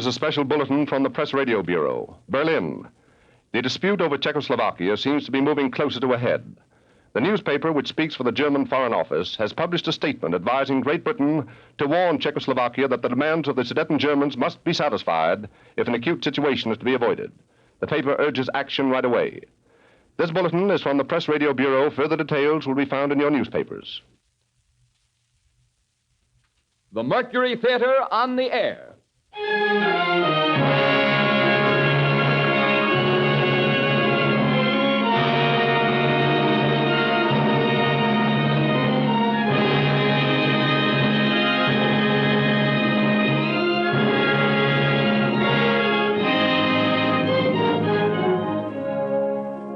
is a special bulletin from the Press Radio Bureau. Berlin. The dispute over Czechoslovakia seems to be moving closer to a head. The newspaper, which speaks for the German Foreign Office, has published a statement advising Great Britain to warn Czechoslovakia that the demands of the Sudeten Germans must be satisfied if an acute situation is to be avoided. The paper urges action right away. This bulletin is from the Press Radio Bureau. Further details will be found in your newspapers. The Mercury Theater on the air.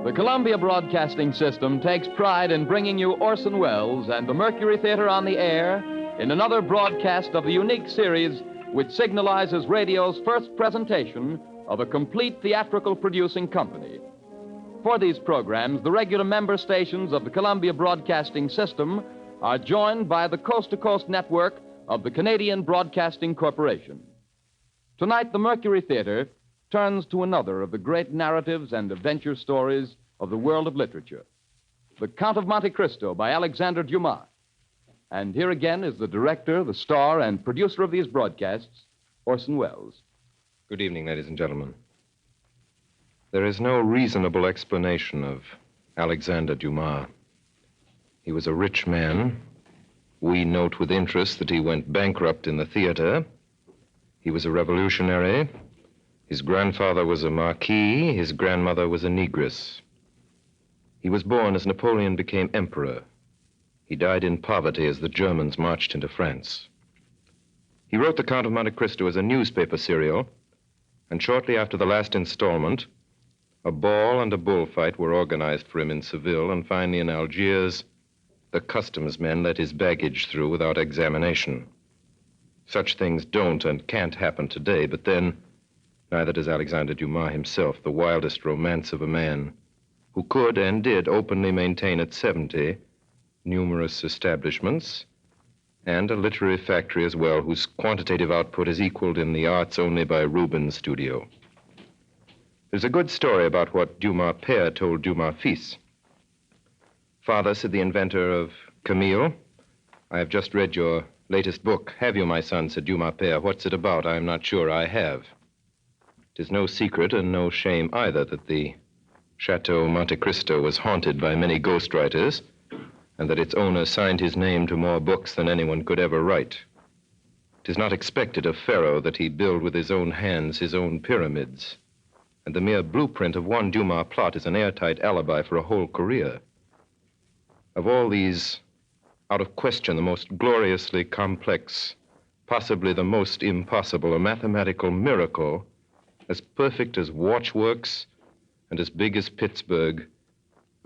The Columbia Broadcasting System takes pride in bringing you Orson Welles and the Mercury Theater on the air in another broadcast of the unique series which signalizes radio's first presentation of a complete theatrical producing company. For these programs, the regular member stations of the Columbia Broadcasting System are joined by the coast-to-coast network of the Canadian Broadcasting Corporation. Tonight, the Mercury Theater turns to another of the great narratives and adventure stories of the world of literature, The Count of Monte Cristo by Alexander Dumas. And here again is the director, the star, and producer of these broadcasts, Orson Welles. Good evening, ladies and gentlemen. There is no reasonable explanation of Alexander Dumas. He was a rich man. We note with interest that he went bankrupt in the theater. He was a revolutionary. His grandfather was a marquis. His grandmother was a negress. He was born as Napoleon became emperor. He died in poverty as the Germans marched into France. He wrote The Count of Monte Cristo as a newspaper serial, and shortly after the last installment, a ball and a bullfight were organized for him in Seville, and finally in Algiers, the customs men let his baggage through without examination. Such things don't and can't happen today, but then, neither does Alexander Dumas himself, the wildest romance of a man who could and did openly maintain at 70 numerous establishments, and a literary factory as well, whose quantitative output is equaled in the arts only by Rubens' studio. There's a good story about what Dumas père told Dumas fils. Father, said the inventor of Camille, I have just read your latest book. Have you, my son, said Dumas père. What's it about? I am not sure I have. It is no secret and no shame either that the Chateau Monte Cristo was haunted by many ghostwriters, and that its owner signed his name to more books than anyone could ever write. It is not expected of Pharaoh that he build with his own hands his own pyramids, and the mere blueprint of one Dumas plot is an airtight alibi for a whole career. Of all these, out of question, the most gloriously complex, possibly the most impossible, a mathematical miracle, as perfect as Watchworks and as big as Pittsburgh,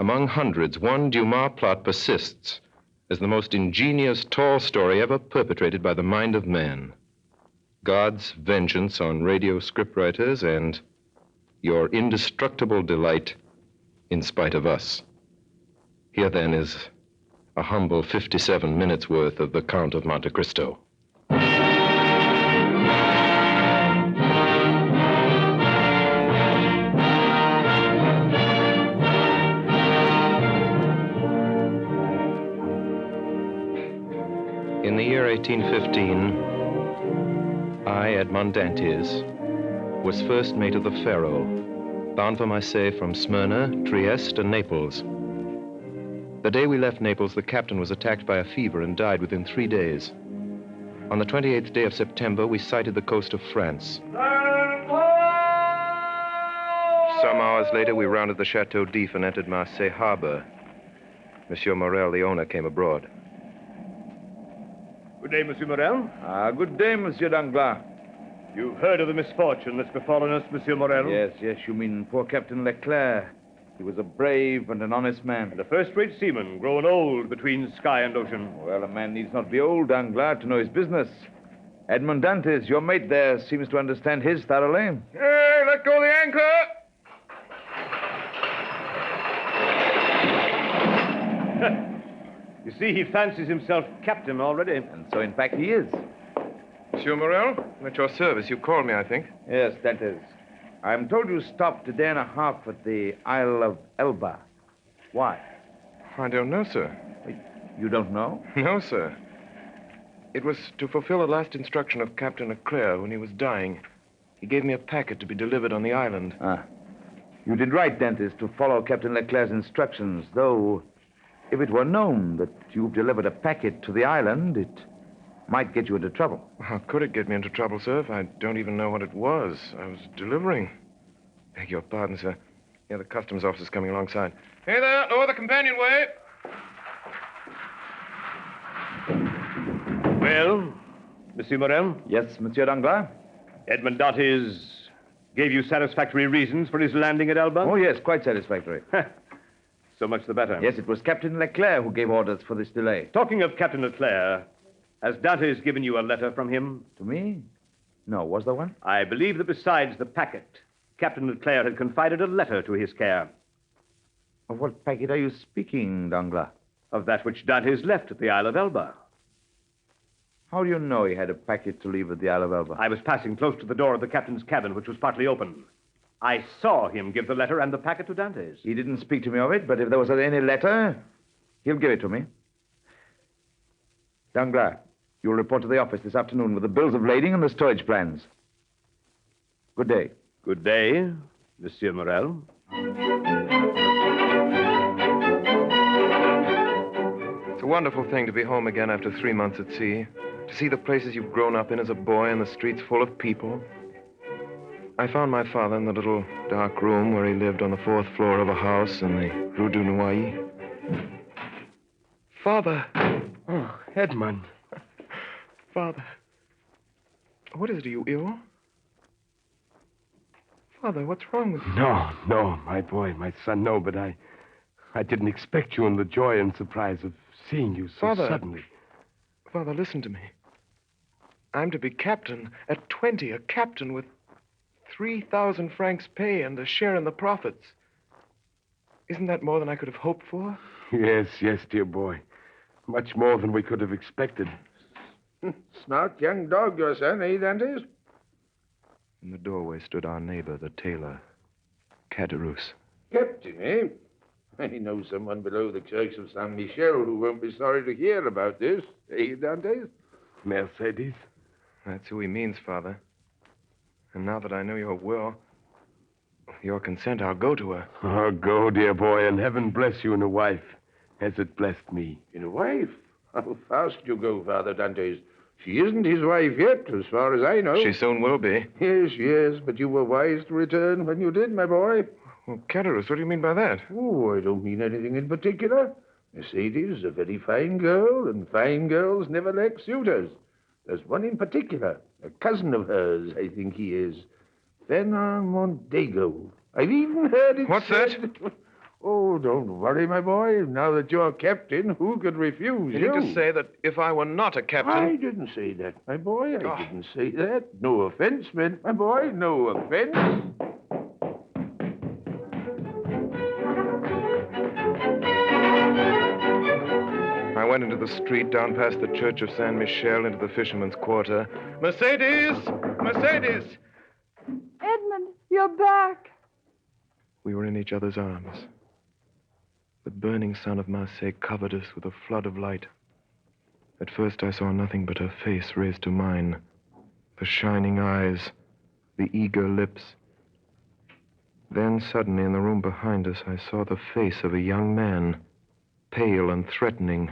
among hundreds, one Dumas plot persists as the most ingenious tall story ever perpetrated by the mind of man. God's vengeance on radio scriptwriters and your indestructible delight in spite of us. Here, then, is a humble 57 minutes worth of The Count of Monte Cristo. In the year 1815, I, Edmond Dantes, was first mate of the Pharaoh, bound for Marseille from Smyrna, Trieste, and Naples. The day we left Naples, the captain was attacked by a fever and died within 3 days. On the 28th day of September, we sighted the coast of France. Some hours later, we rounded the Chateau d'If and entered Marseille harbor. Monsieur Morel, the owner, came aboard. Good day, Monsieur Morel. Good day, Monsieur Danglars. You've heard of the misfortune that's befallen us, Monsieur Morel? Yes, you mean poor Captain Leclerc. He was a brave and an honest man. And a first-rate seaman, grown old between sky and ocean. Well, a man needs not be old, Danglars, to know his business. Edmond Dantes, your mate there, seems to understand his thoroughly. Hey, let go the anchor! You see, he fancies himself captain already. And so, in fact, he is. Monsieur Morel, I'm at your service. You called me, I think. Yes, Dantes. I'm told you stopped a day and a half at the Isle of Elba. Why? I don't know, sir. You don't know? No, sir. It was to fulfill a last instruction of Captain Leclerc when he was dying. He gave me a packet to be delivered on the island. Ah. You did right, Dantes, to follow Captain Leclerc's instructions, though if it were known that you've delivered a packet to the island, it might get you into trouble. How could it get me into trouble, sir, if I don't even know what it was? I was delivering. Beg your pardon, sir. Yeah, the customs officer's coming alongside. Hey there, lower the companionway. Well, Monsieur Morel, Yes, Monsieur Danglars? Edmond Dantes gave you satisfactory reasons for his landing at Elba? Oh, yes, quite satisfactory. So much the better. Yes, it was Captain Leclerc who gave orders for this delay. Talking of Captain Leclerc, has Dantes given you a letter from him? To me? No, was there one? I believe that besides the packet, Captain Leclerc had confided a letter to his care. Of what packet are you speaking, Danglars? Of that which Dantes left at the Isle of Elba. How do you know he had a packet to leave at the Isle of Elba? I was passing close to the door of the captain's cabin, which was partly open. I saw him give the letter and the packet to Dantes. He didn't speak to me of it, but if there was any letter, he'll give it to me. Danglars, you'll report to the office this afternoon with the bills of lading and the storage plans. Good day. Good day, Monsieur Morel. It's a wonderful thing to be home again after 3 months at sea. To see the places you've grown up in as a boy and the streets full of people. I found my father in the little dark room where he lived on the 4th floor of a house in the Rue du Noyer. Father. Oh, Edmond. Father. What is it? Are you ill? Father, what's wrong with you? No, my boy, my son, no, but I didn't expect you and the joy and surprise of seeing you so Father. suddenly. Father, listen to me. I'm to be captain at 20, a captain with 3,000 francs pay and a share in the profits. Isn't that more than I could have hoped for? Yes, dear boy. Much more than we could have expected. Smart young dog, your son, eh, Dantes? In the doorway stood our neighbor, the tailor, Caderousse. Captain, eh? I know someone below the church of Saint Michel who won't be sorry to hear about this, eh, Dantes? Mercedes? That's who he means, Father. And now that I know your will, with your consent, I'll go to her. Oh, go, dear boy, and heaven bless you in a wife, as it blessed me. In a wife? How fast you go, Father Dantes. She isn't his wife yet, as far as I know. She soon will be. Yes, but you were wise to return when you did, my boy. Well, Caderousse, what do you mean by that? Oh, I don't mean anything in particular. Mercedes is a very fine girl, and fine girls never lack suitors. There's one in particular, a cousin of hers, I think he is. Fernand Mondego. I've even heard it What's said... Oh, don't worry, my boy. Now that you're captain, who could refuse You you? mean to say that if I were not a captain... I didn't say that, my boy. I didn't say that. No offense meant, my boy. No offense. I went into the street, down past the church of Saint Michel, into the fisherman's quarter. Mercedes! Mercedes! Edmund, you're back. We were in each other's arms. The burning sun of Marseille covered us with a flood of light. At first I saw nothing but her face raised to mine, the shining eyes, the eager lips. Then suddenly in the room behind us I saw the face of a young man, pale and threatening.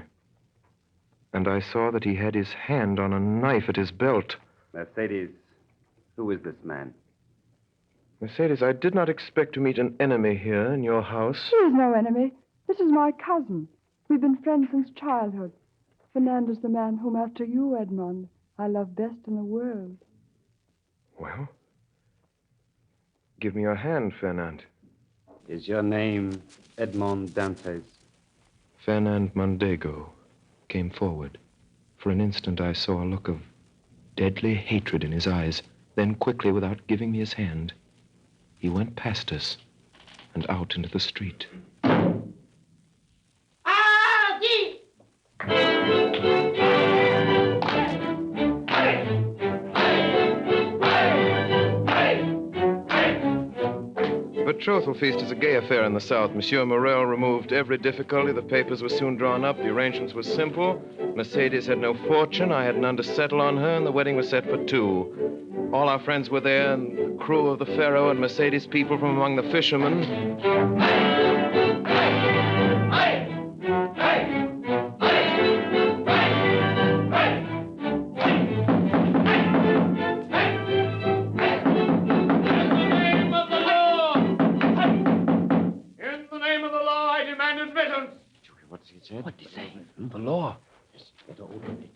And I saw that he had his hand on a knife at his belt. Mercedes, who is this man? Mercedes, I did not expect to meet an enemy here in your house. She is no enemy. This is my cousin. We've been friends since childhood. Fernando's the man whom, after you, Edmond, I love best in the world. Well, give me your hand, Fernand. Is your name Edmond Dantes? Fernand Mondego came forward. For an instant, I saw a look of deadly hatred in his eyes. Then, quickly, without giving me his hand, he went past us and out into the street. betrothal feast is a gay affair in the South. Monsieur Morel removed every difficulty. The papers were soon drawn up. The arrangements were simple. Mercedes had no fortune. I had none to settle on her, and the wedding was set for 2. All our friends were there, and the crew of the Pharaoh and Mercedes people from among the fishermen. What did he say? The law. Yes, better open it.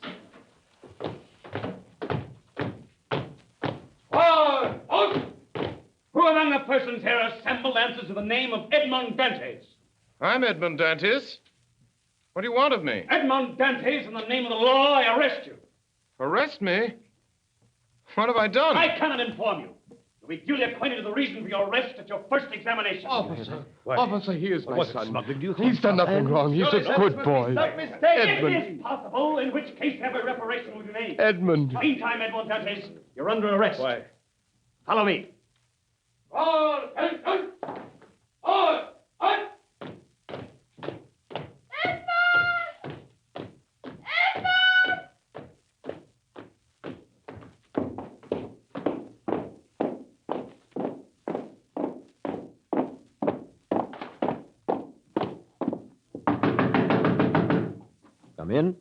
Who among the persons here assembled answers to the name of Edmond Dantes? I'm Edmond Dantes. What do you want of me? Edmond Dantes, in the name of the law, I arrest you. Arrest me? What have I done? I cannot inform you. You'll be duly acquainted with the reason for your arrest at your first examination. Officer, he is my What son. smuggling do you think? He's done nothing wrong. He's a good boy. Edmund. It is possible, in which case every reparation will be made. Edmund. Meantime, Edmond Dantes, you're under arrest. Why? Follow me. All attention! All! Come in.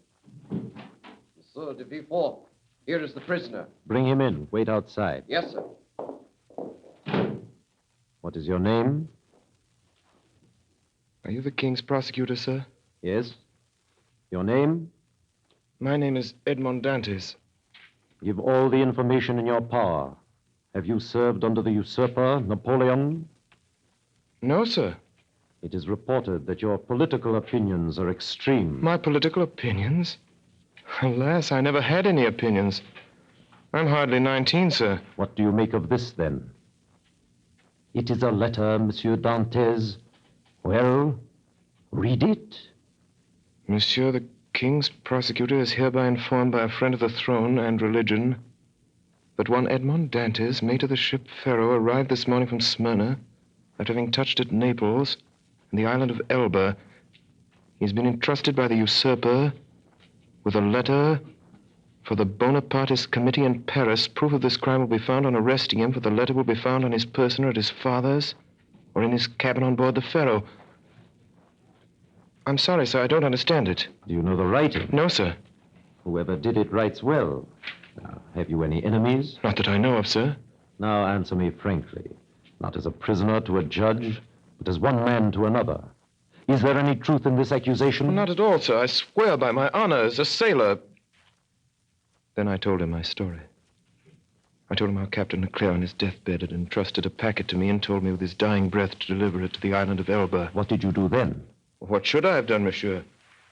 Monsieur de Villefort, here is the prisoner. Bring him in. Wait outside. Yes, sir. What is your name? Are you the king's prosecutor, sir? Yes. Your name? My name is Edmond Dantes. Give all the information in your power. Have you served under the usurper, Napoleon? No, sir. It is reported that your political opinions are extreme. My political opinions? Alas, I never had any opinions. I'm hardly 19, sir. What do you make of this, then? It is a letter, Monsieur Dantes. Well, read it. Monsieur, the king's prosecutor is hereby informed by a friend of the throne and religion that one Edmond Dantes, mate of the ship Pharaoh, arrived this morning from Smyrna after having touched at Naples and the island of Elba. He's been entrusted by the usurper with a letter for the Bonapartist committee in Paris. Proof of this crime will be found on arresting him, for the letter will be found on his person or at his father's or in his cabin on board the Pharaoh. I'm sorry, sir, I don't understand it. Do you know the writing? No, sir. Whoever did it writes well. Now, have you any enemies? Not that I know of, sir. Now answer me frankly. Not as a prisoner to a judge, but as one man to another. Is there any truth in this accusation? Well, not at all, sir. I swear by my honor as a sailor. Then I told him my story. I told him how Captain Leclerc on his deathbed had entrusted a packet to me and told me with his dying breath to deliver it to the island of Elba. What did you do then? What should I have done, monsieur?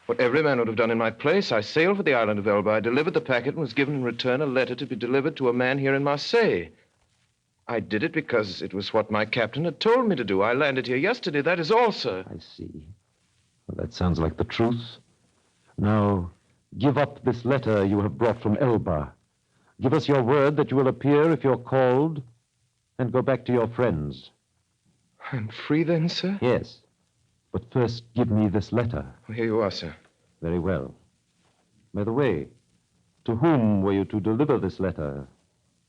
What every man would have done in my place. I sailed for the island of Elba. I delivered the packet and was given in return a letter to be delivered to a man here in Marseille. I did it because it was what my captain had told me to do. I landed here yesterday. That is all, sir. I see. Well, that sounds like the truth. Now, give up this letter you have brought from Elba. Give us your word that you will appear if you're called, and go back to your friends. I'm free then, sir? Yes. But first, give me this letter. Well, here you are, sir. Very well. By the way, to whom were you to deliver this letter?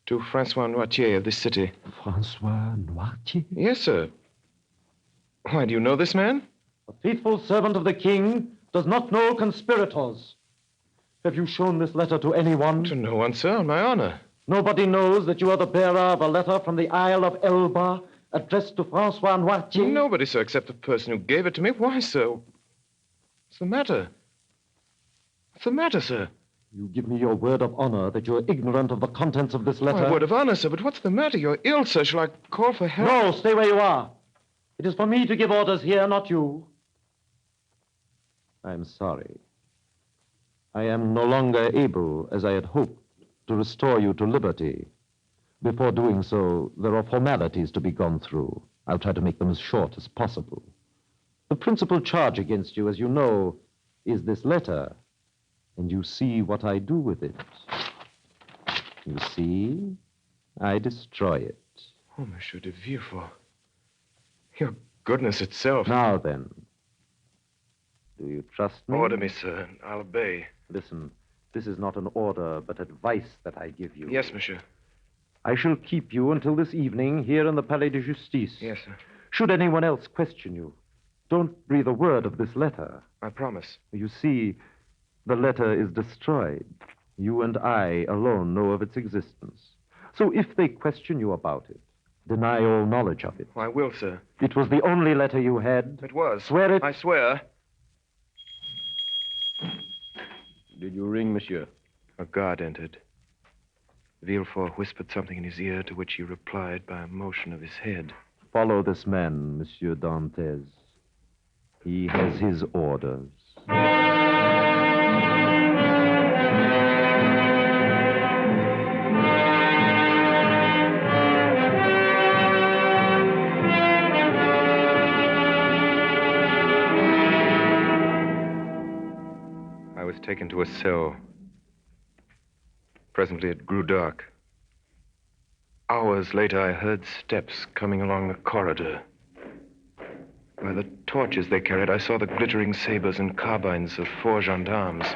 To Francois Noirtier of this city. Francois Noirtier? Yes, sir. Why, do you know this man? A faithful servant of the king does not know conspirators. Have you shown this letter to anyone? To no one, sir, on my honor. Nobody knows that you are the bearer of a letter from the Isle of Elba addressed to Francois Noirtier? Nobody, sir, except the person who gave it to me. Why, sir? What's the matter? What's the matter, sir? You give me your word of honor that you're ignorant of the contents of this letter? My word of honor, sir, but what's the matter? You're ill, sir. Shall I call for help? No, stay where you are. It is for me to give orders here, not you. I'm sorry. I am no longer able, as I had hoped, to restore you to liberty. Before doing so, there are formalities to be gone through. I'll try to make them as short as possible. The principal charge against you, as you know, is this letter. And you see what I do with it. You see, I destroy it. Oh, Monsieur de Villefort. Your goodness itself. Now then, do you trust me? Order me, sir, and I'll obey. Listen, this is not an order, but advice that I give you. Yes, monsieur. I shall keep you until this evening here in the Palais de Justice. Yes, sir. Should anyone else question you, don't breathe a word of this letter. I promise. You see, the letter is destroyed. You and I alone know of its existence. So if they question you about it, deny all knowledge of it. I will, sir. It was the only letter you had. It was. Swear it. I swear. Did you ring, monsieur? A guard entered. Villefort whispered something in his ear, to which he replied by a motion of his head. Follow this man, Monsieur Dantès. He has his orders. I was taken to a cell. Presently it grew dark. Hours later, I heard steps coming along the corridor. By the torches they carried, I saw the glittering sabers and carbines of 4 gendarmes.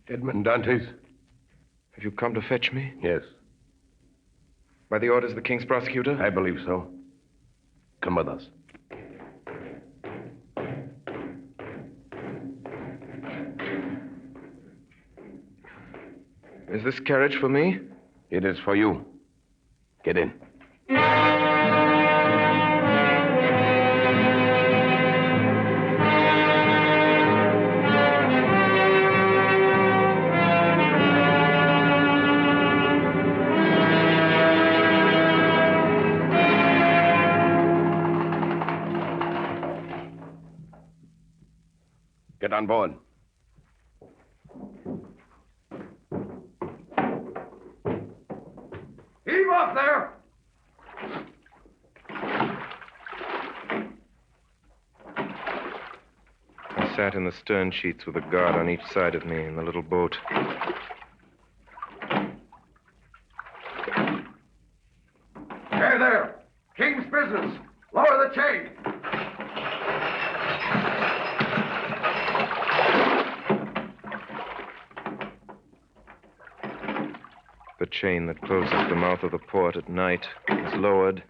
Edmond Dantes? Have you come to fetch me? Yes. By the orders of the king's prosecutor? I believe so. Come with us. Is this carriage for me? It is for you. Get in. Get on board. Heave off there! I sat in the stern sheets with a guard on each side of me in the little boat. Hey there! King's business! Lower the chain! The chain that closes the mouth of the port at night was lowered.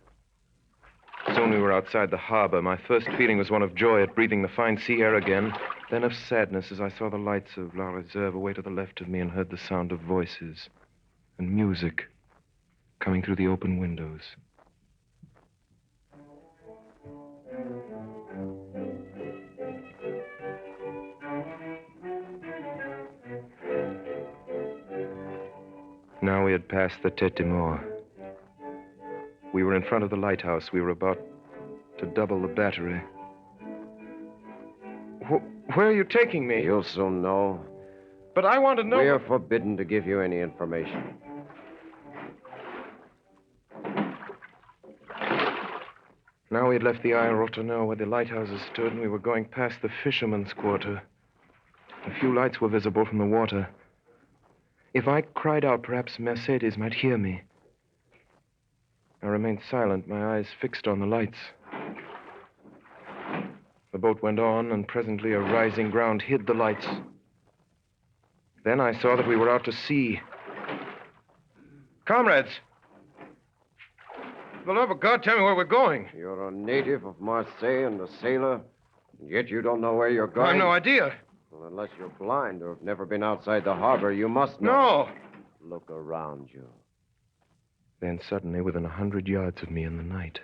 Soon we were outside the harbor. My first feeling was one of joy at breathing the fine sea air again, then of sadness as I saw the lights of La Reserve away to the left of me and heard the sound of voices and music coming through the open windows. Now we had passed the Tête de Mort. We were in front of the lighthouse. We were about to double the battery. Where are you taking me? You'll soon know. But I want to know... We are forbidden to give you any information. Now we had left the Isle Rotoneau where the lighthouses stood, and we were going past the fisherman's quarter. A few lights were visible from the water. If I cried out, perhaps Mercedes might hear me. I remained silent, my eyes fixed on the lights. The boat went on, and presently a rising ground hid the lights. Then I saw that we were out to sea. Comrades! For the love of God, tell me where we're going. You're a native of Marseille and a sailor, and yet you don't know where you're going? I have no idea. Well, unless you're blind or have never been outside the harbor, you must know. No! Look around you. Then suddenly, within 100 yards of me in the night,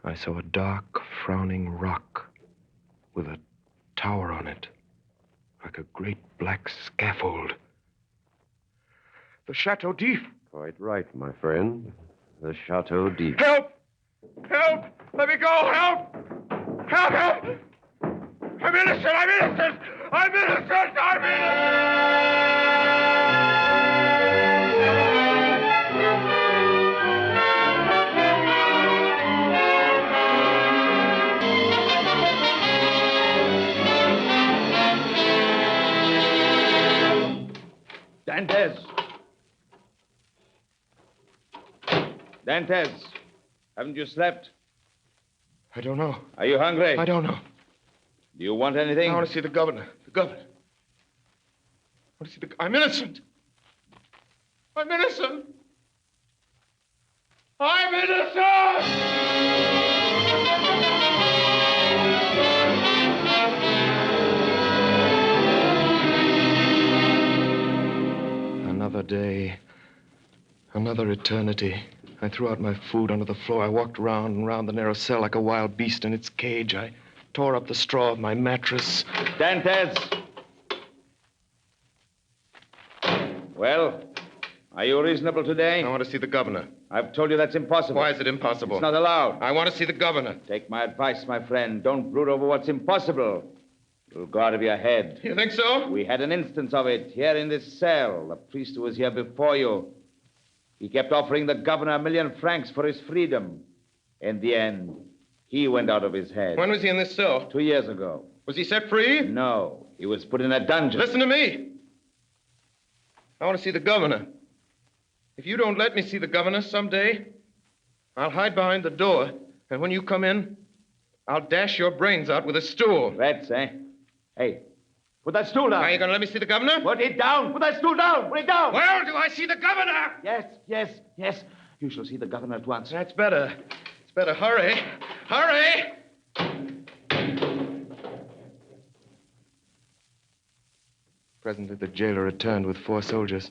I saw a dark, frowning rock with a tower on it, like a great black scaffold. The Chateau d'If. Quite right, my friend. The Chateau d'If. Help! Help! Let me go! Help! Help! Help! I'm innocent! I'm innocent! I'm innocent! I'm innocent! Dantes! Dantes! Haven't you slept? I don't know. Are you hungry? I don't know. Do you want anything? I want to see the governor. The governor. I want to see the... I'm innocent. I'm innocent. I'm innocent! Another day. Another eternity. I threw out my food onto the floor. I walked round and round the narrow cell like a wild beast in its cage. I tore up the straw of my mattress. Dantes! Well, are you reasonable today? I want to see the governor. I've told you that's impossible. Why is it impossible? It's not allowed. I want to see the governor. Take my advice, my friend. Don't brood over what's impossible. You'll go out of your head. You think so? We had an instance of it here in this cell. The priest who was here before you. He kept offering the governor 1,000,000 francs for his freedom. In the end, he went out of his head. When was he in this cell? 2 years ago. Was he set free? No. He was put in a dungeon. Listen to me. I want to see the governor. If you don't let me see the governor someday, I'll hide behind the door, and when you come in, I'll dash your brains out with a stool. Threats, eh? Hey, put that stool down. Are you going to let me see the governor? Put it down. Put that stool down. Put it down. Where do I see the governor? Yes. You shall see the governor at once. That's better. It's better. Hurry. Hurry! Presently, the jailer returned with 4 soldiers.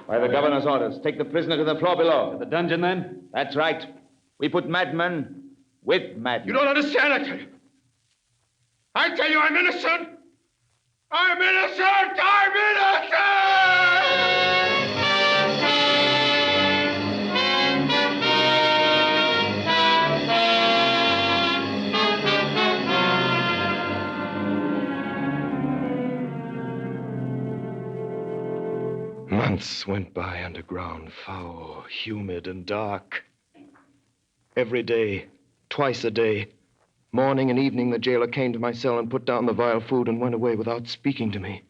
By the governor's orders, take the prisoner to the floor below. The dungeon, then? That's right. We put madmen with madmen. You don't understand, I tell you. I tell you I'm innocent. I'm innocent! I'm innocent! Months went by underground, foul, humid, and dark. Every day, twice a day, morning and evening, the jailer came to my cell and put down the vile food and went away without speaking to me.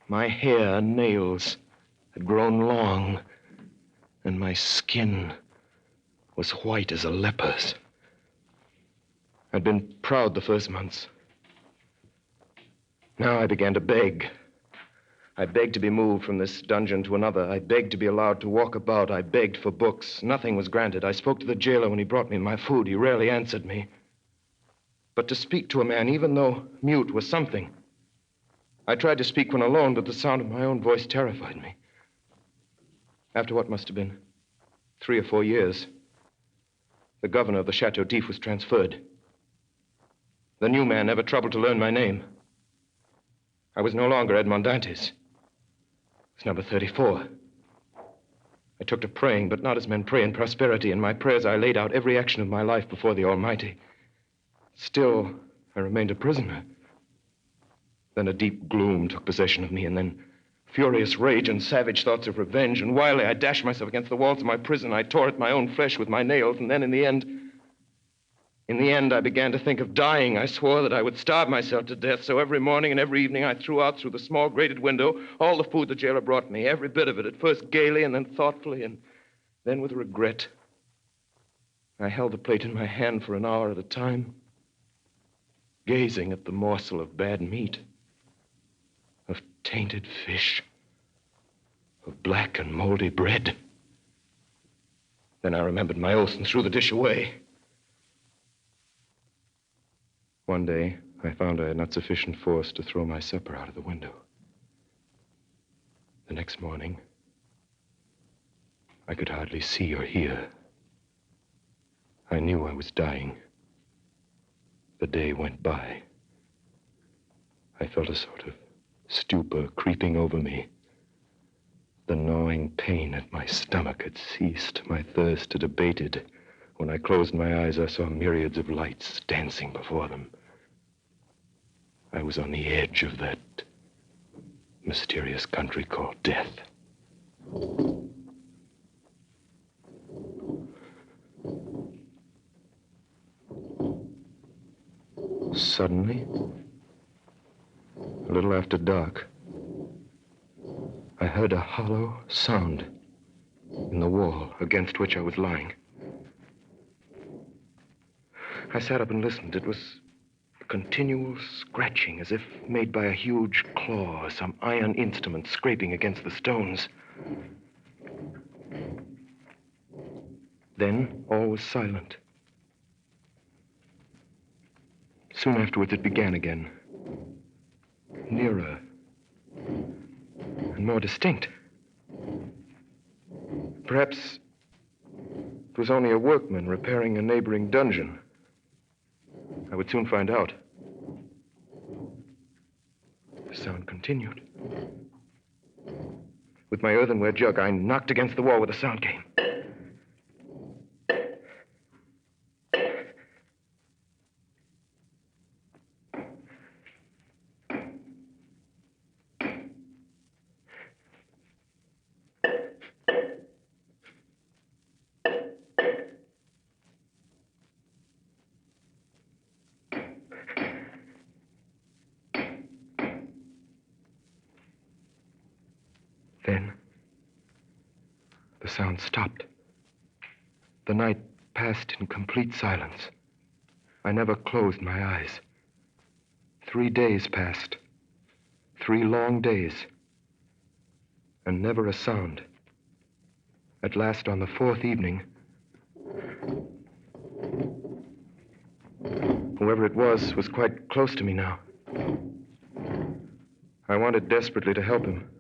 My hair and nails had grown long, and my skin was white as a leper's. I'd been proud the first months. Now I began to beg. I begged to be moved from this dungeon to another. I begged to be allowed to walk about. I begged for books. Nothing was granted. I spoke to the jailer when he brought me my food. He rarely answered me. But to speak to a man, even though mute, was something. I tried to speak when alone, but the sound of my own voice terrified me. After what must have been 3 or 4 years, the governor of the Chateau d'If was transferred. The new man never troubled to learn my name. I was no longer Edmond Dantes. It was number 34. I took to praying, but not as men pray in prosperity. In my prayers, I laid out every action of my life before the Almighty. Still, I remained a prisoner. Then a deep gloom took possession of me, and then furious rage and savage thoughts of revenge. And wildly, I dashed myself against the walls of my prison. I tore at my own flesh with my nails, and then in the end, I began to think of dying. I swore that I would starve myself to death, so every morning and every evening I threw out through the small grated window all the food the jailer brought me, every bit of it, at first gaily and then thoughtfully, and then with regret. I held the plate in my hand for an hour at a time, gazing at the morsel of bad meat, of tainted fish, of black and moldy bread. Then I remembered my oath and threw the dish away. One day, I found I had not sufficient force to throw my supper out of the window. The next morning, I could hardly see or hear. I knew I was dying. The day went by. I felt a sort of stupor creeping over me. The gnawing pain at my stomach had ceased. My thirst had abated. When I closed my eyes, I saw myriads of lights dancing before them. I was on the edge of that mysterious country called death. Suddenly, a little after dark, I heard a hollow sound in the wall against which I was lying. I sat up and listened. It was a continual scratching, as if made by a huge claw or some iron instrument scraping against the stones. Then all was silent. Soon afterwards, it began again. Nearer and more distinct. Perhaps it was only a workman repairing a neighboring dungeon. I would soon find out. The sound continued. With my earthenware jug, I knocked against the wall where the sound came. Then, the sound stopped. The night passed in complete silence. I never closed my eyes. 3 days passed. 3 long days. And never a sound. At last, on the 4th evening, whoever it was quite close to me now. I wanted desperately to help him.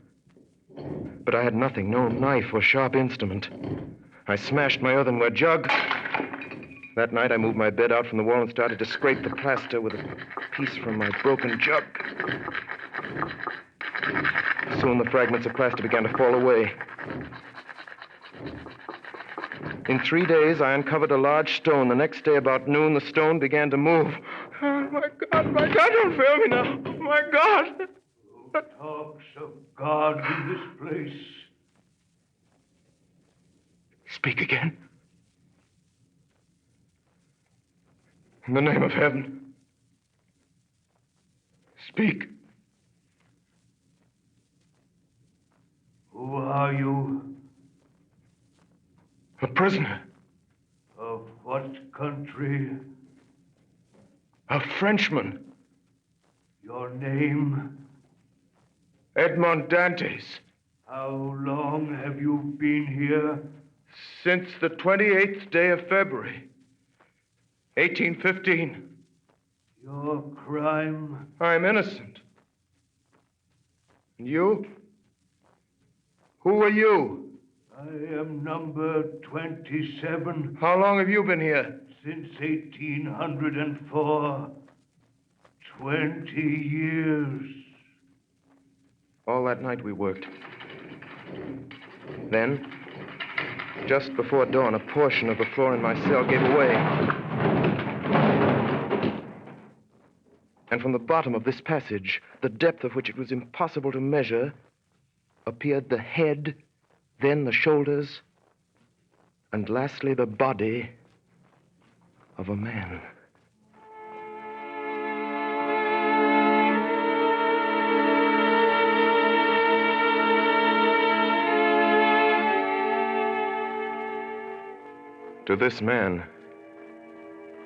But I had nothing, no knife or sharp instrument. I smashed my earthenware jug. That night, I moved my bed out from the wall and started to scrape the plaster with a piece from my broken jug. Soon, the fragments of plaster began to fall away. In 3 days, I uncovered a large stone. The next day, about noon, the stone began to move. Oh, my God, don't fail me now. My God. Talks of God in this place. Speak again. In the name of heaven. Speak. Who are you? A prisoner. Of what country? A Frenchman. Your name? Edmond Dantes. How long have you been here? Since the 28th day of February, 1815. Your crime? I'm innocent. And you? Who are you? I am number 27. How long have you been here? Since 1804. 20 years. All that night we worked. Then, just before dawn, a portion of the floor in my cell gave away. And from the bottom of this passage, the depth of which it was impossible to measure, appeared the head, then the shoulders, and lastly the body of a man. To this man,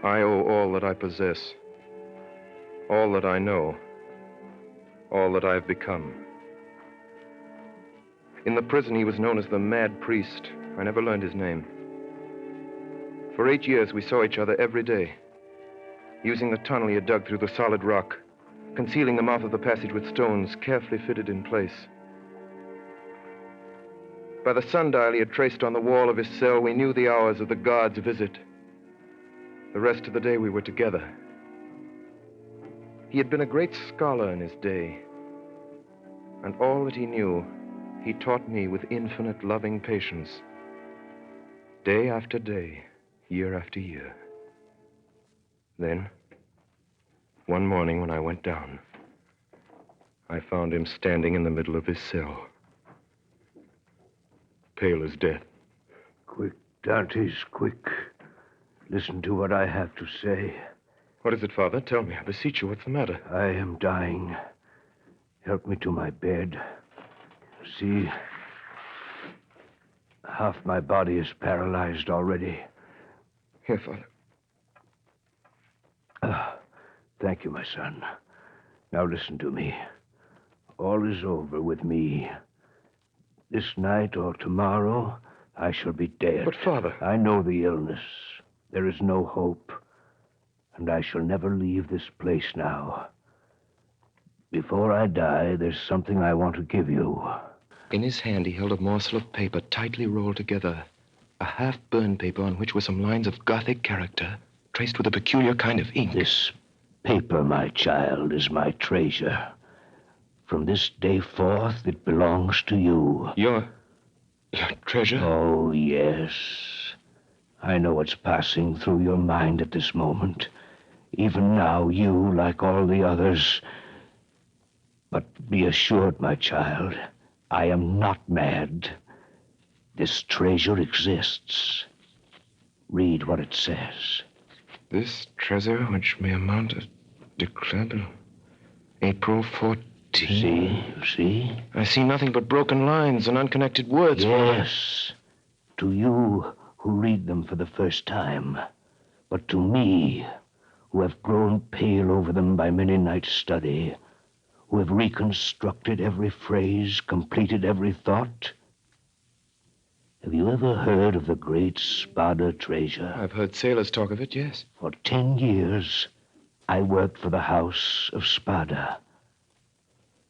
I owe all that I possess, all that I know, all that I have become. In the prison, he was known as the Mad Priest. I never learned his name. For 8 years, we saw each other every day, using the tunnel he had dug through the solid rock, concealing the mouth of the passage with stones carefully fitted in place. By the sundial he had traced on the wall of his cell, we knew the hours of the guard's visit. The rest of the day we were together. He had been a great scholar in his day, and all that he knew, he taught me with infinite loving patience, day after day, year after year. Then, one morning when I went down, I found him standing in the middle of his cell, pale as death. Quick, Dantes, quick. Listen to what I have to say. What is it, Father? Tell me, I beseech you. What's the matter? I am dying. Help me to my bed. See, half my body is paralyzed already. Here, Father. Thank you, my son. Now listen to me. All is over with me. This night or tomorrow, I shall be dead. But, Father... I know the illness. There is no hope. And I shall never leave this place now. Before I die, there's something I want to give you. In his hand, he held a morsel of paper tightly rolled together. A half-burned paper on which were some lines of Gothic character, traced with a peculiar kind of ink. This paper, my child, is my treasure. From this day forth, it belongs to you. Your treasure? Oh, yes. I know what's passing through your mind at this moment. Even now, you, like all the others... But be assured, my child, I am not mad. This treasure exists. Read what it says. This treasure, which may amount to declarable April 14. See? I see nothing but broken lines and unconnected words. Yes. To you who read them for the first time. But to me, who have grown pale over them by many nights' study, who have reconstructed every phrase, completed every thought. Have you ever heard of the great Spada treasure? I've heard sailors talk of it, yes. For 10 years, I worked for the House of Spada.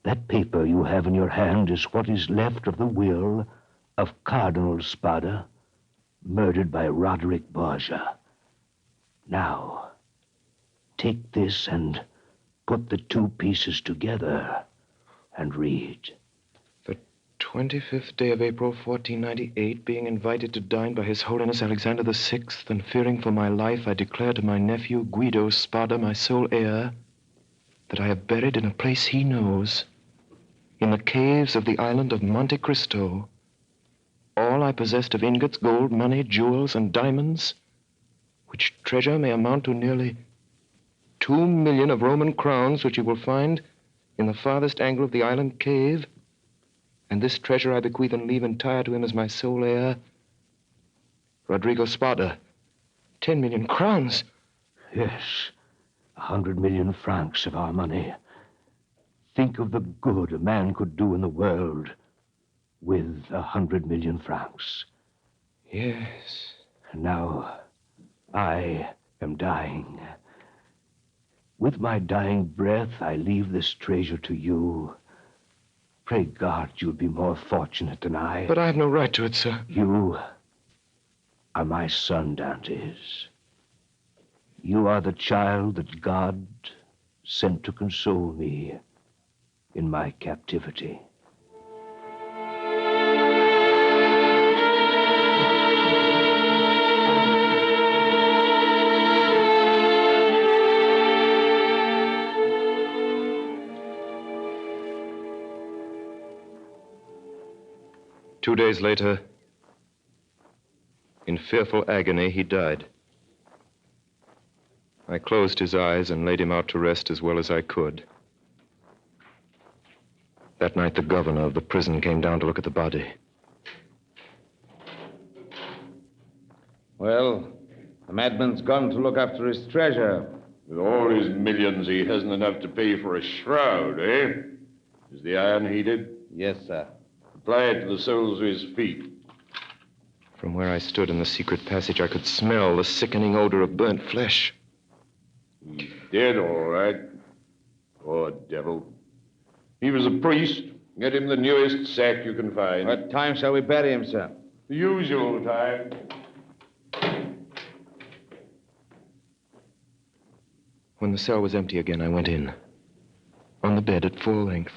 That paper you have in your hand is what is left of the will of Cardinal Spada, murdered by Roderick Borgia. Now, take this and put the two pieces together and read. The 25th day of April, 1498, being invited to dine by His Holiness Alexander VI, and fearing for my life, I declare to my nephew Guido Spada, my sole heir, that I have buried in a place he knows, in the caves of the island of Monte Cristo, all I possessed of ingots, gold, money, jewels, and diamonds, which treasure may amount to nearly 2 million of Roman crowns, which you will find in the farthest angle of the island cave. And this treasure I bequeath and leave entire to him as my sole heir, Rodrigo Spada. 10 million crowns. Yes, 100 million francs of our money. Think of the good a man could do in the world with 100 million francs. Yes. And now, I am dying. With my dying breath, I leave this treasure to you. Pray God you'll be more fortunate than I. But I have no right to it, sir. You are my son, Dantes. You are the child that God sent to console me in my captivity. Two days later, in fearful agony, he died. I closed his eyes and laid him out to rest as well as I could. That night, the governor of the prison came down to look at the body. Well, the madman's gone to look after his treasure. With all his millions, he hasn't enough to pay for a shroud, eh? Is the iron heated? Yes, sir. Apply it to the soles of his feet. From where I stood in the secret passage, I could smell the sickening odor of burnt flesh. He's dead, all right. Poor devil. He was a priest. Get him the newest sack you can find. What time shall we bury him, sir? The usual time. When the cell was empty again, I went in. On the bed at full length,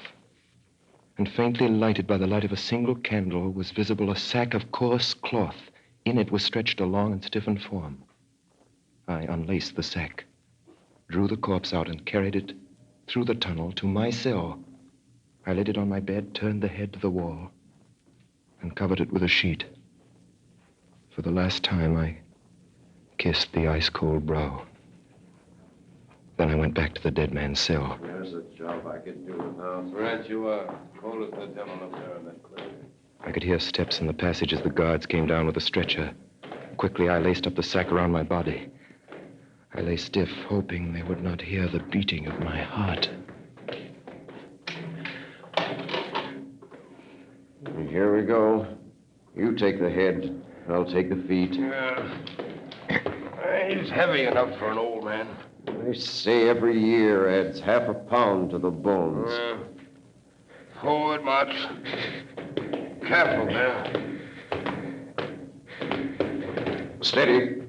and faintly lighted by the light of a single candle, was visible a sack of coarse cloth. In it was stretched a long and stiffened form. I unlaced the sack, drew the corpse out, and carried it through the tunnel to my cell. I laid it on my bed, turned the head to the wall, and covered it with a sheet. For the last time, I kissed the ice-cold brow. Then I went back to the dead man's cell. There's a job I could do now. Right you are. Cold as the devil up there in that clearing. I could hear steps in the passage as the guards came down with a stretcher. Quickly, I laced up the sack around my body. I lay stiff, hoping they would not hear the beating of my heart. Here we go. You take the head. I'll take the feet. He's heavy enough for an old man. They say every year adds half a pound to the bones. Forward, march. Careful now. Steady,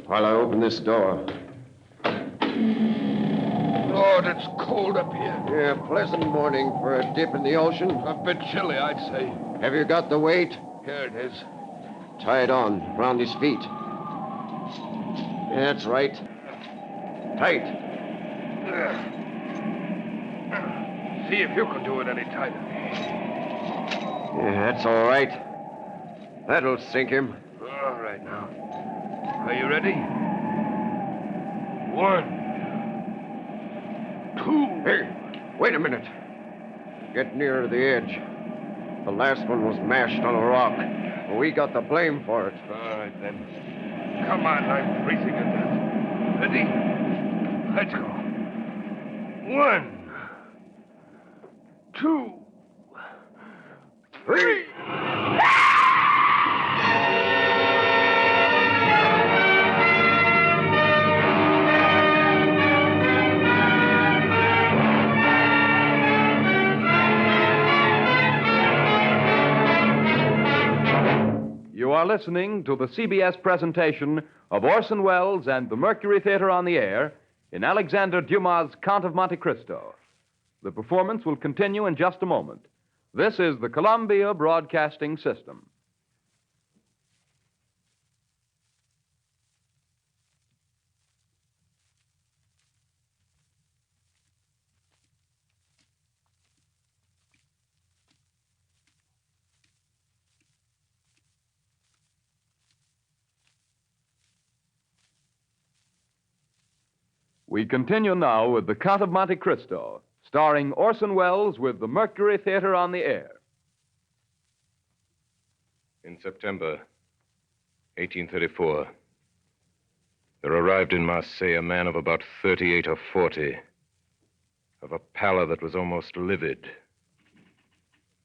while I open this door. Lord, it's cold up here. Yeah, pleasant morning for a dip in the ocean. A bit chilly, I'd say. Have you got the weight? Here it is. Tie it on, around his feet. That's right. Tight. See if you can do it any tighter. Yeah, that's all right. That'll sink him. All right now. Are you ready? 1, 2. Hey, wait a minute. Get nearer the edge. The last one was mashed on a rock. We got the blame for it. All right, then. Come on, I'm freezing to death. Ready? Let's go. 1, 2, 3. You are listening to the CBS presentation of Orson Welles and the Mercury Theater on the Air in Alexander Dumas' Count of Monte Cristo. The performance will continue in just a moment. This is the Columbia Broadcasting System. We continue now with the Count of Monte Cristo, starring Orson Welles with the Mercury Theater on the Air. In September 1834, there arrived in Marseille a man of about 38 or 40, of a pallor that was almost livid.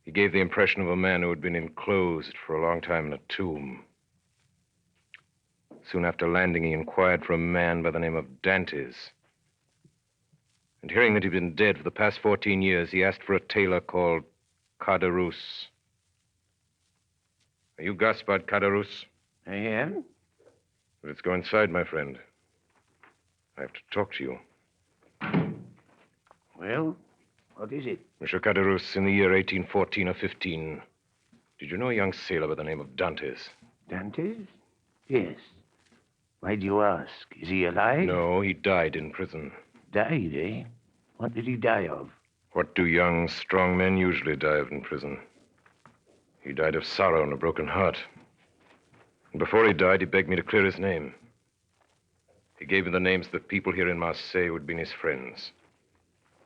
He gave the impression of a man who had been enclosed for a long time in a tomb. Soon after landing, he inquired for a man by the name of Dantes. And hearing that he'd been dead for the past 14 years, he asked for a tailor called Caderousse. Are you Gaspard Caderousse? I am. Let's go inside, my friend. I have to talk to you. Well, what is it? Monsieur Caderousse, in the year 1814 or 15, did you know a young sailor by the name of Dantes? Dantes? Yes. Why do you ask? Is he alive? No, he died in prison. Died, eh? What did he die of? What do young, strong men usually die of in prison? He died of sorrow and a broken heart. And before he died, he begged me to clear his name. He gave me the names of the people here in Marseille who had been his friends.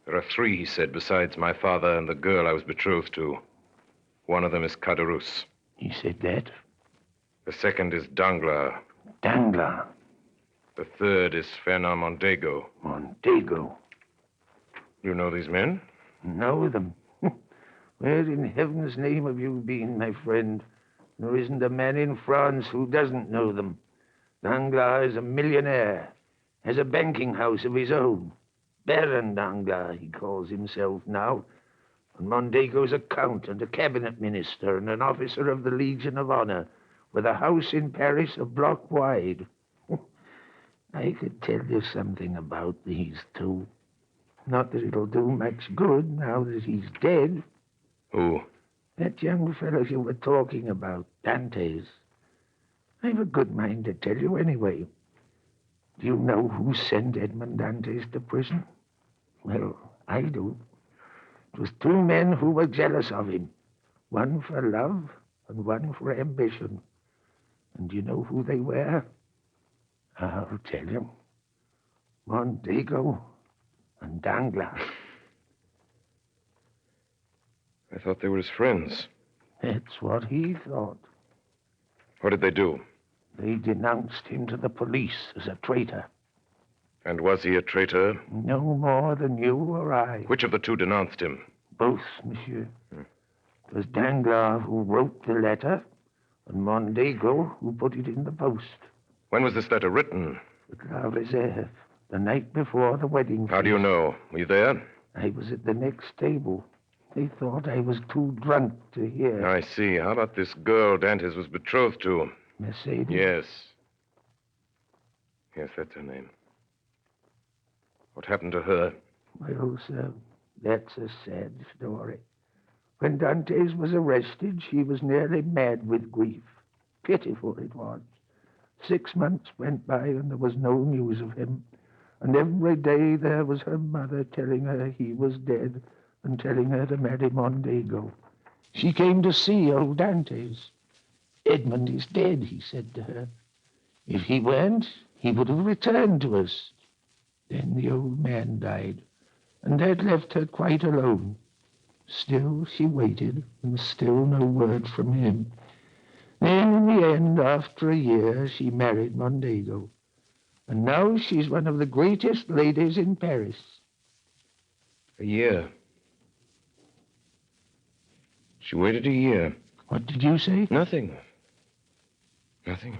There are 3, he said, besides my father and the girl I was betrothed to. One of them is Caderousse. He said that? The second is Danglars. Danglars? The third is Fernand Mondego. Mondego? You know these men? Know them? Where in heaven's name have you been, my friend? There isn't a man in France who doesn't know them. Danglars is a millionaire, has a banking house of his own. Baron Danglars, he calls himself now. And Mondego's a count and a cabinet minister and an officer of the Legion of Honor, with a house in Paris a block wide. I could tell you something about these 2. Not that it'll do much good now that he's dead. Who? That young fellow you were talking about, Dantes. I've a good mind to tell you anyway. Do you know who sent Edmond Dantes to prison? Well, I do. It was 2 men who were jealous of him. One for love and one for ambition. And do you know who they were? I'll tell you. Mondego and Danglars. I thought they were his friends. That's what he thought. What did they do? They denounced him to the police as a traitor. And was he a traitor? No more than you or I. Which of the two denounced him? Both, monsieur. It was Danglars who wrote the letter, and Mondego who put it in the post. When was this letter written? At La Reserve, the night before the wedding. How do you know? Were you there? I was at the next table. They thought I was too drunk to hear. I see. How about this girl Dantes was betrothed to? Mercedes? Yes. Yes, that's her name. What happened to her? Well, sir, that's a sad story. When Dantes was arrested, she was nearly mad with grief. Pitiful it was. 6 months went by and there was no news of him. And every day there was her mother telling her he was dead and telling her to marry Mondego. She came to see old Dantes. Edmond is dead, he said to her. If he weren't, he would have returned to us. Then the old man died, and that left her quite alone. Still she waited, and still no word from him. Then, in the end, after a year, she married Mondego. And now she's one of the greatest ladies in Paris. A year. She waited a year. What did you say? Nothing. Nothing.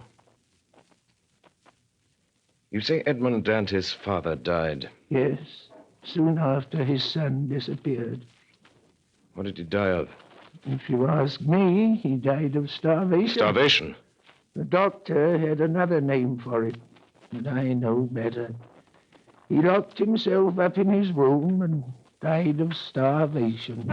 You say Edmond Dantes' father died? Yes, soon after his son disappeared. What did he die of? If you ask me, he died of starvation. Starvation? The doctor had another name for it, but I know better. He locked himself up in his room and died of starvation.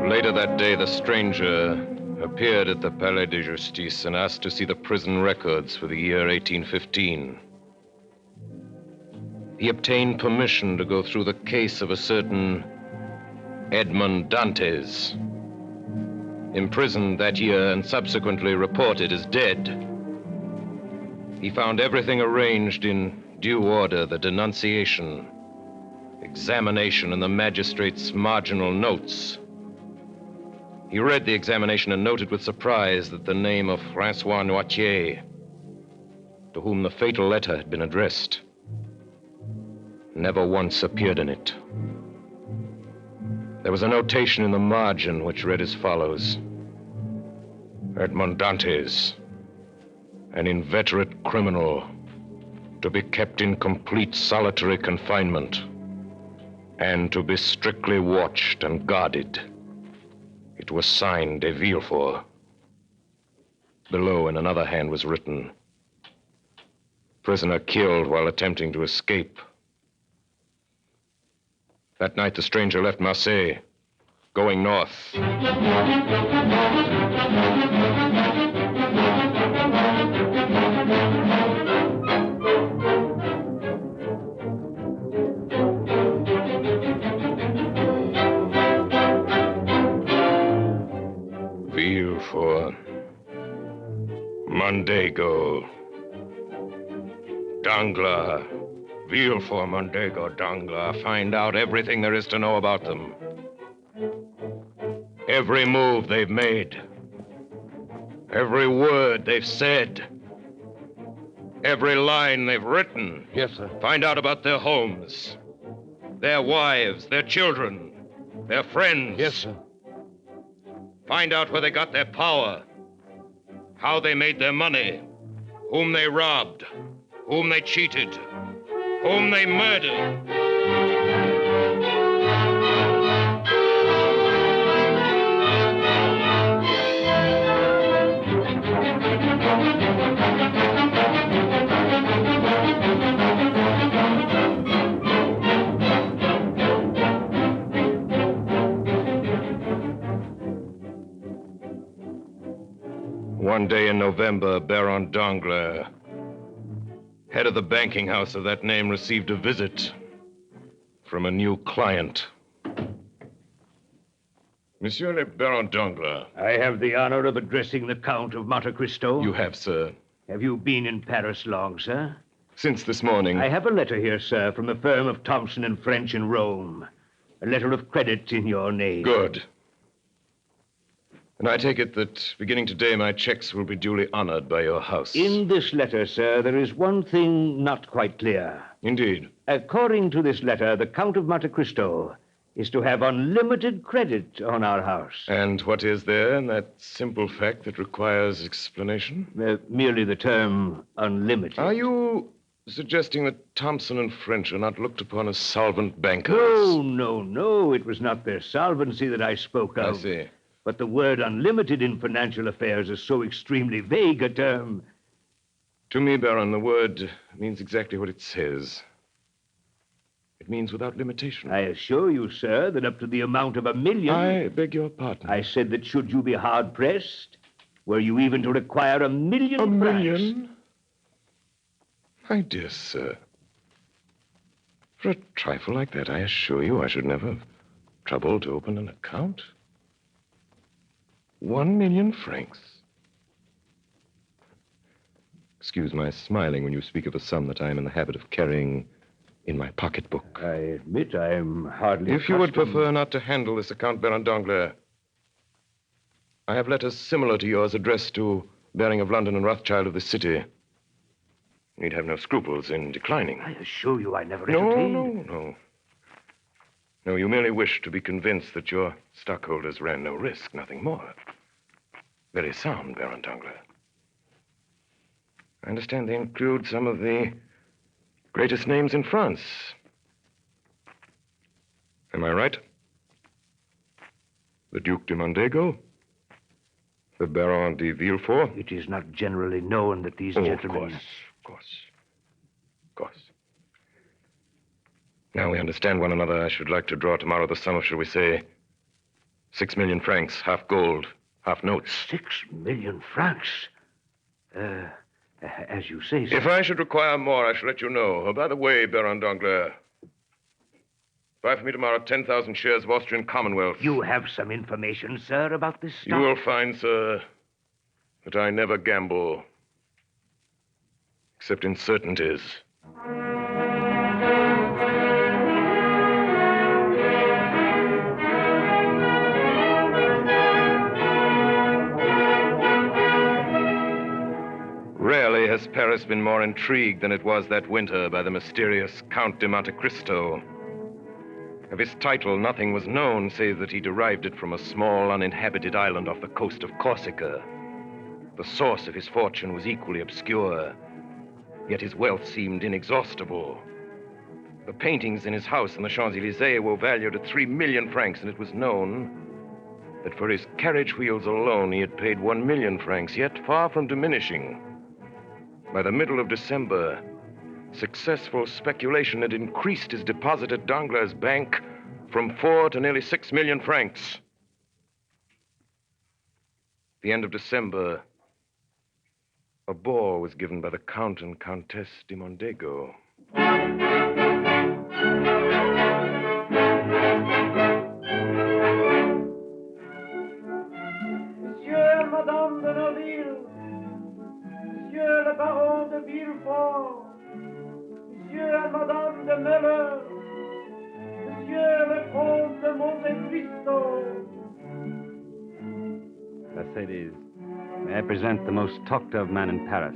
Later that day, the stranger appeared at the Palais de Justice and asked to see the prison records for the year 1815. He obtained permission to go through the case of a certain Edmond Dantes, imprisoned that year and subsequently reported as dead. He found everything arranged in due order: the denunciation, examination, and the magistrate's marginal notes. He read the examination and noted with surprise that the name of Francois Noirtier, to whom the fatal letter had been addressed, never once appeared in it. There was a notation in the margin which read as follows: Edmond Dantes, an inveterate criminal, to be kept in complete solitary confinement and to be strictly watched and guarded. It was signed de Villefort. Below, in another hand, was written, prisoner killed while attempting to escape. That night, the stranger left Marseille, going north. Villefort, Mondego, Danglars, Villefort, Mondego, Danglars. Find out everything there is to know about them. Every move they've made. Every word they've said. Every line they've written. Yes, sir. Find out about their homes, their wives, their children, their friends. Yes, sir. Find out where they got their power, how they made their money, whom they robbed, whom they cheated, whom they murdered. One day in November, Baron Danglars head of the banking house of that name received a visit from a new client. Monsieur le Baron Danglars. I have the honor of addressing the Count of Monte Cristo. You have, sir. Have you been in Paris long, sir? Since this morning. I have a letter here, sir, from the firm of Thompson and French in Rome. A letter of credit in your name. Good. And I take it that beginning today my checks will be duly honored by your house. In this letter, sir, there is one thing not quite clear. Indeed. According to this letter, the Count of Monte Cristo is to have unlimited credit on our house. And what is there in that simple fact that requires explanation? Merely the term unlimited. Are you suggesting that Thompson and French are not looked upon as solvent bankers? No. It was not their solvency that I spoke of. I see. But the word unlimited in financial affairs is so extremely vague a term. To me, Baron, the word means exactly what it says. It means without limitation. I assure you, sir, that up to the amount of $1 million... I beg your pardon. I said that should you be hard-pressed, were you even to require $1 million $1 francs. million? My dear sir, for a trifle like that, I assure you I should never have troubled to open an account. 1 million francs. Excuse my smiling when you speak of a sum that I am in the habit of carrying in my pocketbook. I admit I am hardly If you would prefer not to handle this account, Baron Danglars, I have letters similar to yours addressed to Baring of London and Rothschild of the city. You need have no scruples in declining. I assure you I never entertained... No, you merely wish to be convinced that your stockholders ran no risk, nothing more. Very sound, Baron Danglars. I understand they include some of the greatest names in France. Am I right? The Duc de Mondego? The Baron de Villefort? It is not generally known that these gentlemen... Of course. Now we understand one another. I should like to draw tomorrow the sum of, shall we say, 6 million francs, half gold, half notes. 6 million francs? As you say, sir. If I should require more, I shall let you know. Oh, by the way, Baron Danglars, buy for me tomorrow 10,000 shares of Austrian Commonwealth. You have some information, sir, about this stock? You will find, sir, that I never gamble, except in certainties. Rarely has Paris been more intrigued than it was that winter by the mysterious Count de Monte Cristo. Of his title, nothing was known save that he derived it from a small, uninhabited island off the coast of Corsica. The source of his fortune was equally obscure, yet his wealth seemed inexhaustible. The paintings in his house in the Champs-Élysées were valued at 3 million francs, and it was known that for his carriage wheels alone he had paid 1 million francs, yet far from diminishing. By the middle of December, successful speculation had increased his deposit at Danglars' bank from 4 to nearly 6 million francs. At the end of December, a ball was given by the Count and Countess de Mondego. Monsieur et Madame de Neuville, Monsieur le Baron de Villefort, Monsieur et Madame de Meller, Monsieur le Comte de Monte Cristo. Mercedes, may I present the most talked of man in Paris,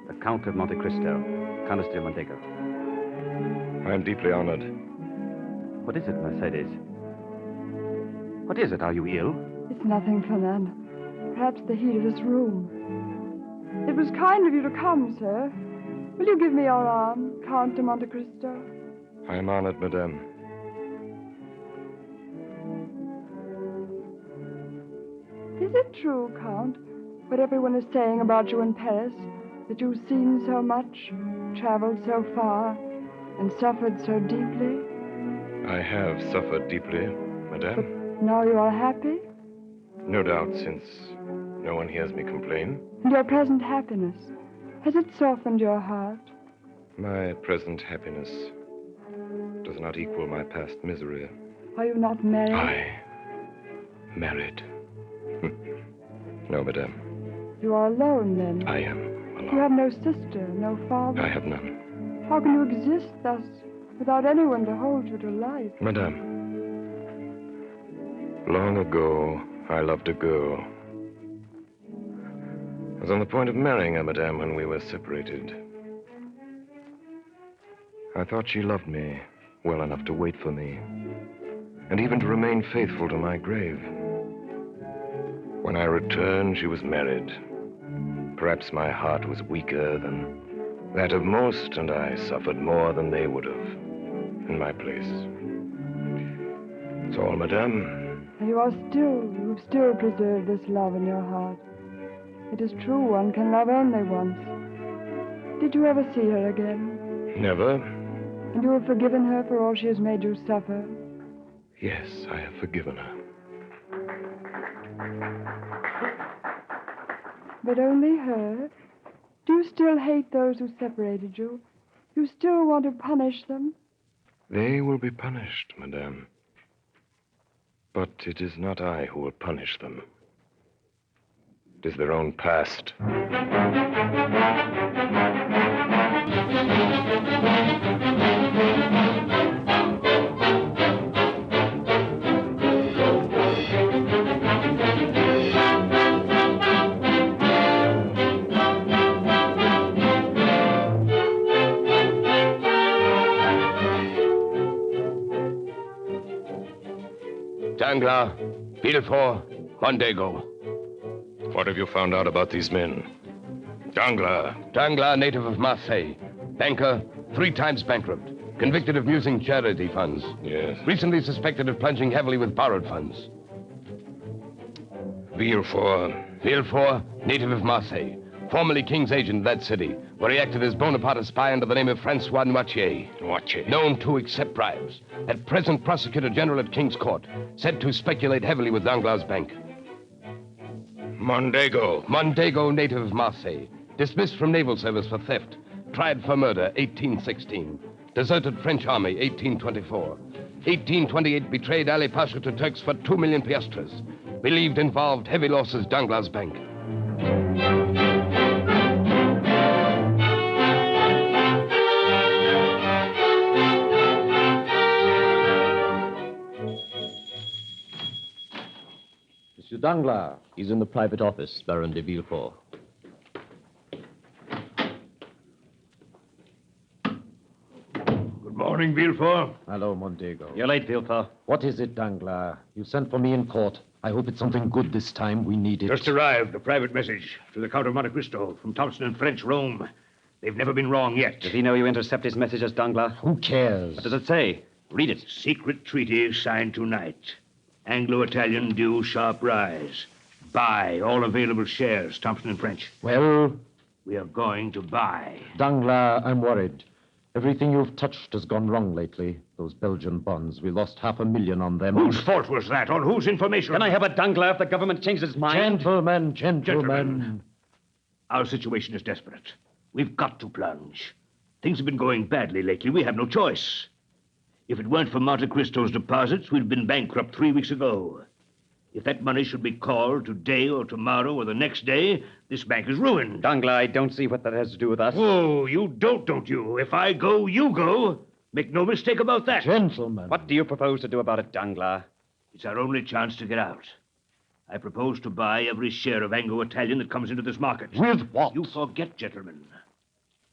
the Count of Monte Cristo, Countess de Mondego. I am deeply honored. What is it, Mercedes? What is it? Are you ill? It's nothing, Fernand. Perhaps the heat of this room. It was kind of you to come, sir. Will you give me your arm, Count de Monte Cristo? I am honored, madame. Is it true, Count, what everyone is saying about you in Paris, that you've seen so much, traveled so far, and suffered so deeply? I have suffered deeply, madame. But now you are happy? No doubt, since no one hears me complain. And your present happiness, has it softened your heart? My present happiness does not equal my past misery. Are you not married? I married. No, madame. You are alone, then? I am alone. You have no sister, no father? I have none. How can you exist thus, without anyone to hold you to life? Madame, long ago, I loved a girl. I was on the point of marrying her, madame, when we were separated. I thought she loved me well enough to wait for me, and even to remain faithful to my grave. When I returned, she was married. Perhaps my heart was weaker than that of most, and I suffered more than they would have in my place. That's all, madame. And you've still preserved this love in your heart. It is true, one can love only once. Did you ever see her again? Never. And you have forgiven her for all she has made you suffer? Yes, I have forgiven her. But only her? Do you still hate those who separated you? You still want to punish them? They will be punished, madame. But it is not I who will punish them. It is their own past. Danglars, Villefort, Mondego. What have you found out about these men? Danglars. Danglars, native of Marseille. Banker, 3 times bankrupt. Convicted of using charity funds. Yes. Recently suspected of plunging heavily with borrowed funds. Villefort. Villefort, native of Marseille. Formerly king's agent in that city, where he acted as Bonaparte's spy under the name of Francois Noirtier. Noirtier. Known to accept bribes. At present, prosecutor general at King's Court. Said to speculate heavily with Danglars' bank. Mondego. Mondego, native of Marseille. Dismissed from naval service for theft. Tried for murder, 1816. Deserted French army, 1824. 1828, betrayed Ali Pasha to Turks for 2 million piastres. Believed involved heavy losses Danglars' bank. Monsieur Danglars. He's in the private office, Baron de Villefort. Good morning, Villefort. Hello, Mondego. You're late, Villefort. What is it, Danglars? You sent for me in court. I hope it's something good this time. We need it. Just arrived, a private message to the Count of Monte Cristo from Thompson and French, Rome. They've never been wrong yet. Does he know you intercept his messages, Danglars? Who cares? What does it say? Read it. Secret treaty signed tonight. Anglo-Italian due sharp rise. Buy all available shares, Thompson and French. Well? We are going to buy. Danglars, I'm worried. Everything you've touched has gone wrong lately. Those Belgian bonds, we lost 500,000 on them. Whose fault was that? On whose information? Can I have a Danglars if the government changes its mind? Gentlemen. Our situation is desperate. We've got to plunge. Things have been going badly lately. We have no choice. If it weren't for Monte Cristo's deposits, we'd have been bankrupt 3 weeks ago. If that money should be called today or tomorrow or the next day, this bank is ruined. Danglars, I don't see what that has to do with us. Oh, you don't you? If I go, you go. Make no mistake about that. Gentlemen. What do you propose to do about it, Danglars? It's our only chance to get out. I propose to buy every share of Anglo-Italian that comes into this market. With what? You forget, gentlemen.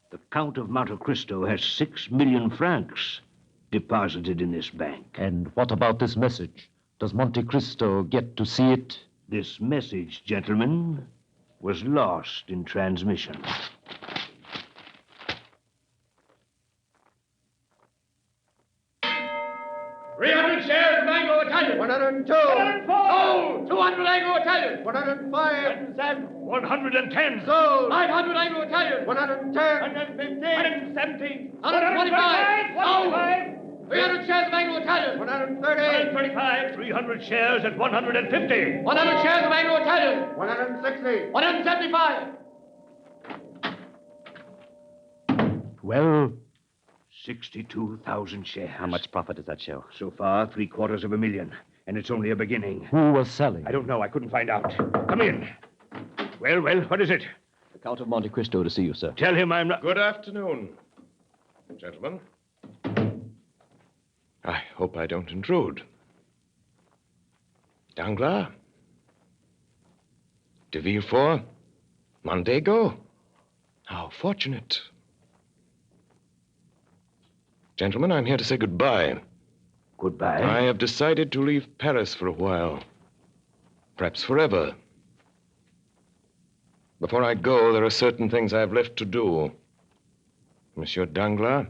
The Count of Monte Cristo has 6 million francs deposited in this bank. And what about this message? Does Monte Cristo get to see it? This message, gentlemen, was lost in transmission. Shares of Anglo-Italian. 102. 104. Sold. 200 Anglo-Italian. 105. 110. Sold. 500 Anglo-Italian. 110. 115. 117. 125. Sold. 300 shares of Anglo-Italian. 130. 135. 300 shares at 150. 100 shares of Anglo-Italian. 160. 175. Well? 62,000 shares. How much profit does that show? So far, $750,000. And it's only a beginning. Who was selling? I don't know. I couldn't find out. Come in. Well, what is it? The Count of Monte Cristo to see you, sir. Tell him I'm not... Good afternoon, gentlemen. I hope I don't intrude. Danglars? De Villefort? Mondego? How fortunate. Gentlemen, I'm here to say goodbye. Goodbye? I have decided to leave Paris for a while. Perhaps forever. Before I go, there are certain things I have left to do. Monsieur Danglars,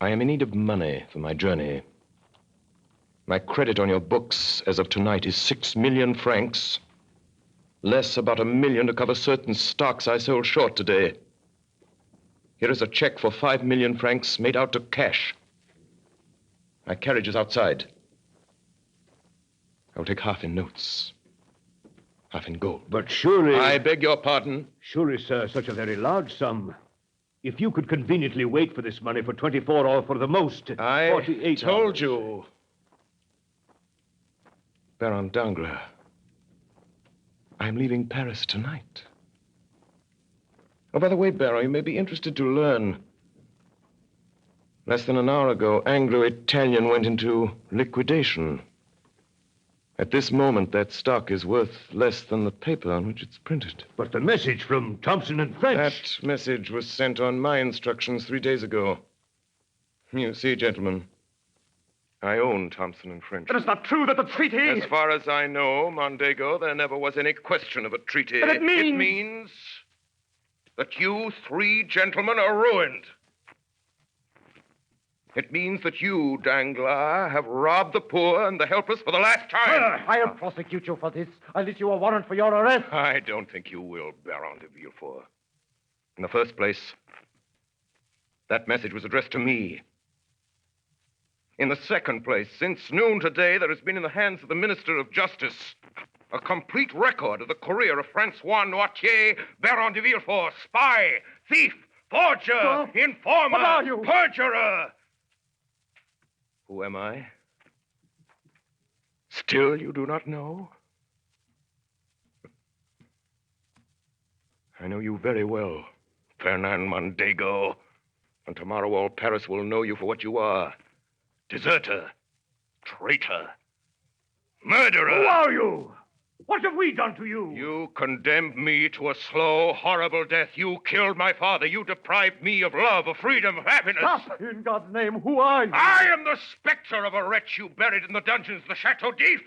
I am in need of money for my journey. My credit on your books as of tonight is 6 million francs, less about $1 million to cover certain stocks I sold short today. Here is a check for 5 million francs made out to cash. My carriage is outside. I will take half in notes, half in gold. But surely... I beg your pardon? Surely, sir, such a very large sum. If you could conveniently wait for this money for 24 or for the most, 48 I told hours. you. Baron Danglars, I'm leaving Paris tonight. Oh, by the way, Baron, you may be interested to learn. Less than an hour ago, Anglo-Italian went into liquidation. At this moment, that stock is worth less than the paper on which it's printed. But the message from Thompson and French... That message was sent on my instructions 3 days ago. You see, gentlemen, I own Thompson and French. But it's not true that the treaty... As far as I know, Mondego, there never was any question of a treaty. But it means... It means that you 3 gentlemen are ruined. It means that you, Danglars, have robbed the poor and the helpless for the last time. I'll prosecute you for this. I'll issue a warrant for your arrest. I don't think you will, Baron de Villefort. In the first place, that message was addressed to me. In the second place, since noon today, there has been in the hands of the Minister of Justice a complete record of the career of Francois Noirtier, Baron de Villefort, spy, thief, forger, informer, What are you? perjurer. Who am I? Still you do not know? I know you very well, Fernand Mondego. And tomorrow all Paris will know you for what you are. Deserter, traitor, murderer. Who are you? What have we done to you? You condemned me to a slow, horrible death. You killed my father. You deprived me of love, of freedom, of happiness. Stop! In God's name, who are you? I am the specter of a wretch you buried in the dungeons of the Chateau d'If.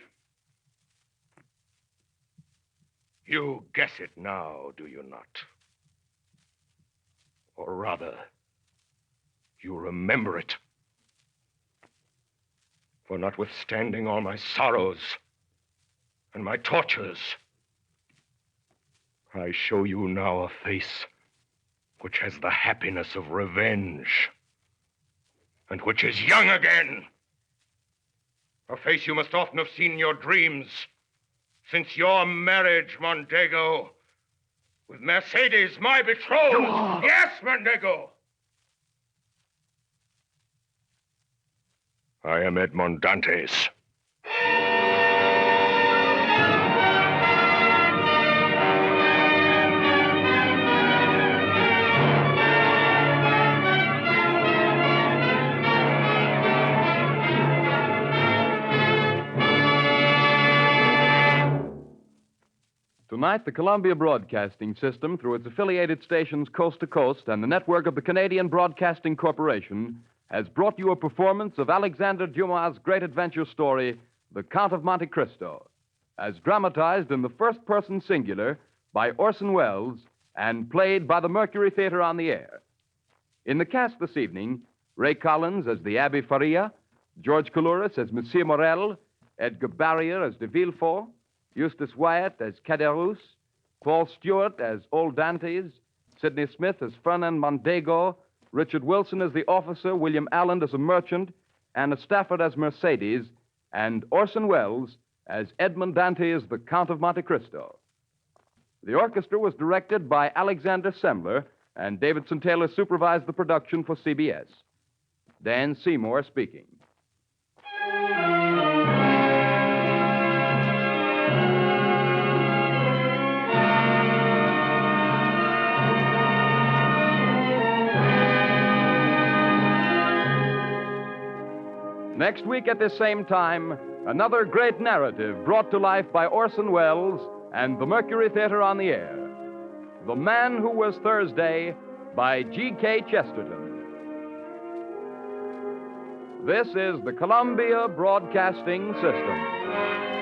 You guess it now, do you not? Or rather, you remember it. For notwithstanding all my sorrows and my tortures, I show you now a face which has the happiness of revenge and which is young again. A face you must often have seen in your dreams since your marriage, Mondego, with Mercedes, my betrothed. Yes, Mondego. I am Edmond Dantes. Tonight, the Columbia Broadcasting System, through its affiliated stations coast to coast and the network of the Canadian Broadcasting Corporation, has brought you a performance of Alexander Dumas' great adventure story, The Count of Monte Cristo, as dramatized in the first-person singular by Orson Welles and played by the Mercury Theater on the Air. In the cast this evening, Ray Collins as the Abbé Faria, George Coulouris as Monsieur Morel, Edgar Barrier as de Villefort, Eustace Wyatt as Caderousse, Paul Stewart as Old Dantes, Sidney Smith as Fernand Mondego, Richard Wilson as the officer, William Allen as a merchant, Anna Stafford as Mercedes, and Orson Welles as Edmond Dantes, the Count of Monte Cristo. The orchestra was directed by Alexander Semler, and Davidson Taylor supervised the production for CBS. Dan Seymour speaking. Next week at this same time, another great narrative brought to life by Orson Welles and the Mercury Theater on the Air. The Man Who Was Thursday by G.K. Chesterton. This is the Columbia Broadcasting System.